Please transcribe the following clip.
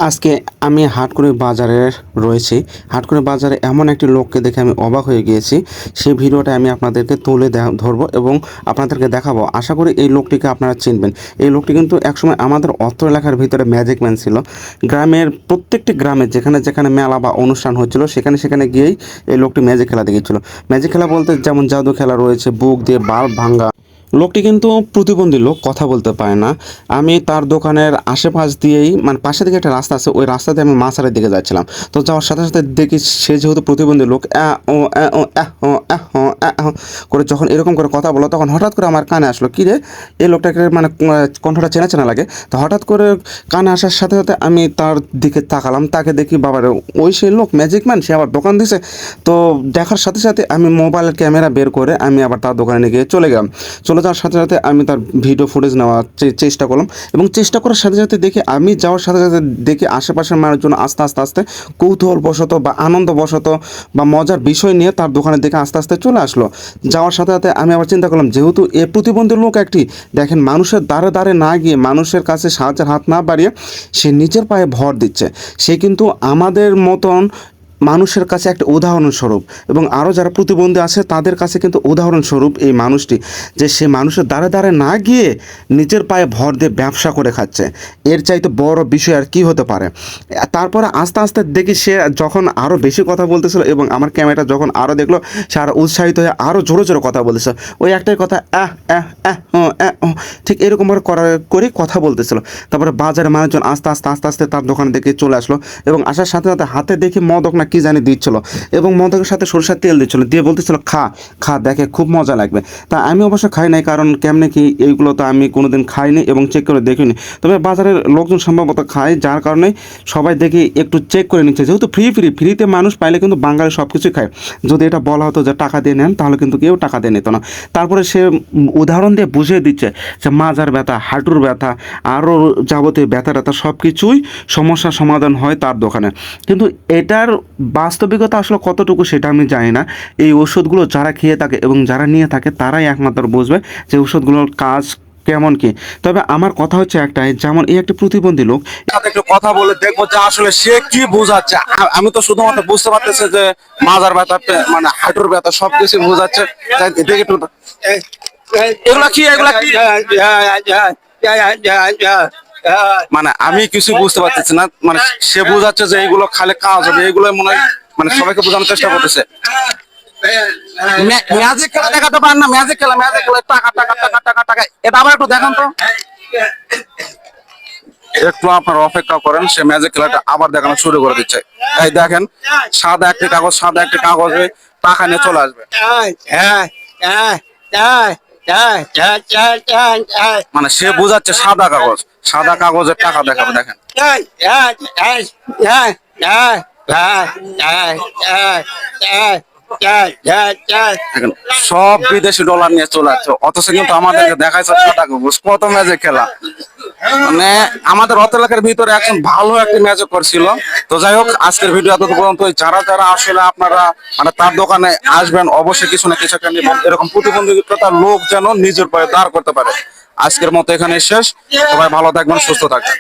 আজকে আমি হাটকুড়ি বাজারে রয়েছি। হাটকুড়ি বাজারে এমন একটি লোককে দেখে আমি অবাক হয়ে গিয়েছি। সেই ভিডিওটা আমি আপনাদেরকে তুলে ধরবো এবং আপনাদেরকে দেখাবো। আশা করি এই লোকটিকে আপনারা চিনবেন। এই লোকটি কিন্তু একসময় আমাদের অত্র এলাকার ভিতরে ম্যাজিক ম্যান ছিল। গ্রামের প্রত্যেকটি গ্রামে যেখানে যেখানে মেলা বা অনুষ্ঠান হচ্ছিল সেখানে সেখানে গিয়েই এই লোকটি ম্যাজিক খেলা দেখিয়েছিল। ম্যাজিক খেলা বলতে যেমন জাদু খেলা রয়েছে, বুক দিয়ে বাল্ব ভাঙ্গা। লোকটি কিন্তু প্রতিবন্ধী লোক, কথা বলতে পারে না। আমি তার দোকানের আশেপাশ দিয়েই, মানে পাশে দিকে একটা রাস্তা আছে, ওই রাস্তা দিয়ে আমি মাছারের দিকে যাচ্ছিলাম। তো যাওয়ার সাথে সাথে দেখি সে যেহেতু প্রতিবন্ধী লোক, করে যখন এরকম করে কথা বলো, তখন হঠাৎ করে আমার কানে আসলো, কি রে এই লোকটাকে, মানে কণ্ঠটা চেনা চেনা লাগে। তো হঠাৎ করে কানে আসার সাথে সাথে আমি তার দিকে তাকালাম, তাকে দেখি বাবারে ওই সেই লোক ম্যাজিক ম্যান, সে আবার দোকান দিছে। তো দেখার সাথে সাথে আমি মোবাইলের ক্যামেরা বের করে আমি আবার তার দোকানে গিয়ে চলে গেলাম। চলে যাওয়ার সাথে সাথে আমি তার ভিডিও ফুটেজ নেওয়ার চেষ্টা করলাম এবং চেষ্টা করার সাথে সাথে দেখি, আমি যাওয়ার সাথে সাথে দেখি আশেপাশের মানুষজন আস্তে আস্তে আস্তে কৌতূহলবশত বা আনন্দবশত বা মজার বিষয় নিয়ে তার দোকানের দিকে আস্তে আস্তে চলে আসলো। যাওয়ার সাথে সাথে আমি আবার চিন্তা করলাম, যেহেতু এ প্রতিবন্ধী লোক একটি, দেখেন মানুষের দ্বারে দ্বারে না গিয়ে, মানুষের কাছে সাহায্যের হাত না বাড়িয়ে সে নিজের পায়ে ভর দিচ্ছে। সে কিন্তু আমাদের মতন মানুষের কাছে একটা উদাহরণস্বরূপ, এবং আরও যারা প্রতিবন্ধী আছে তাদের কাছে কিন্তু উদাহরণস্বরূপ এই মানুষটি, যে সে মানুষের দ্বারে দ্বারে না গিয়ে নিজের পায়ে ভর দিয়ে ব্যবসা করে খাচ্ছে। এর চাইতে বড় বিষয় আর কি হতে পারে। তারপরে আস্তে আস্তে দেখি সে যখন আরও বেশি কথা বলতেছিল এবং আমার ক্যামেরাটা যখন আরও দেখলো, সে আরও উৎসাহিত হয়ে আরও জোরে জোরে কথা বলতেছিল। ওই একটাই কথা, ঠিক এরকমভাবে করে কথা বলতেছিল। তারপরে বাজারে মানুষজন আস্তে আস্তে আস্তে আস্তে তার দোকানে দেখে চলে আসলো এবং আসার সাথে সাথে হাতে দেখি মদক না কি জানি দিচ্ছিল, এবং মদকের সাথে সরষের তেল দিচ্ছিল, দিয়ে বলতেছিল খা খা, দেখে খুব মজা লাগবে। তা আমি অবশ্য খাই নাই, কারণ কেমনে কি এইগুলো তো আমি কোনোদিন খাইনি এবং চেক করে দেখিনি। তবে বাজারের লোকজন সম্ভবত খায়, যার কারণে সবাই দেখি একটু চেক করে নিচ্ছে, যেহেতু ফ্রিতে মানুষ পাইলে কিন্তু বাঙালি সব কিছুই খায়। যদি এটা বলা হতো যে টাকা দিয়ে নেন, তাহলে কিন্তু কেউ টাকা দিয়ে নিত না। তারপরে সে উদাহরণ দিয়ে বুঝিয়ে দিচ্ছে যে মাজার ব্যথা, হাঁটুর ব্যথা, আরও যাবতীয় ব্যথা ট্যাথা সব কিছুই সমস্যার সমাধান হয় তার দোকানে। কিন্তু এটার বাস্তবিকতা আসলে কতটুকু সেটা আমি জানি না। এই ওষুধগুলো যারা খেয়ে থাকে এবং যারা নিয়ে থাকে তারাই একমাত্র বুঝবে যে ওষুধগুলোর কাজ কেমন কি। তবে আমার কথা হচ্ছে একটাই, যেমন এই একটা প্রতিবন্ধী লোক, একটু কথা বলে দেখবো যে আসলে সে কি বোঝাচ্ছে। আমি তো শুধুমাত্র বুঝতে পারতেছি যে মাজার ব্যথা, মানে হাঁটুর ব্যথা সবকিছু বোঝাচ্ছে। দেখে একটু এগুলা কি, এগুলা কি, মানে আমি কিছু বুঝতে পারতেছি না। মানে সে বোঝাচ্ছে যে এইগুলো খালে কাজ হবে, এইগুলো মনে হয় মানে সবাইকে বোঝানোর চেষ্টা করতেছে। ম্যাজিক খেলা দেখাতে পারেন না? ম্যাজিক খেলা, টাকা টাকা টাকা টাকা টাকা, এটা আবার একটু দেখান তো। একটু আপনারা অপেক্ষা করেন, সে ম্যাজিক খেলাটা আবার দেখানো শুরু করে দিচ্ছে। এই দেখেন, সাদা একটি কাগজে টাকা নিয়ে চলে আসবে। মানে সে বোঝাচ্ছে সাদা কাগজের টাকা দেখাবে। দেখেন, সব বিদেশি ডলার নিয়ে চলে আসছে, অথচ কিন্তু আমাদেরকে দেখাইছে সাদা কাগজ। কত ম্যাজিক খেলা! মানে আমাদের অত এলাকার ভিতরে একজন ভালো একটি ম্যাজিক করছিল। তো যাই হোক, আজকের ভিডিও এত পর্যন্ত। যারা যারা আসলে আপনারা মানে তার দোকানে আসবেন, অবশ্যই কিছু না কিছু একটা নিবেন, এরকম প্রতিবন্ধকতার লোক যেন নিজের পায়ে দাঁড় করতে পারে। আজকের মতো এখানে শেষ। সবাই ভালো থাকবেন, সুস্থ থাকবেন।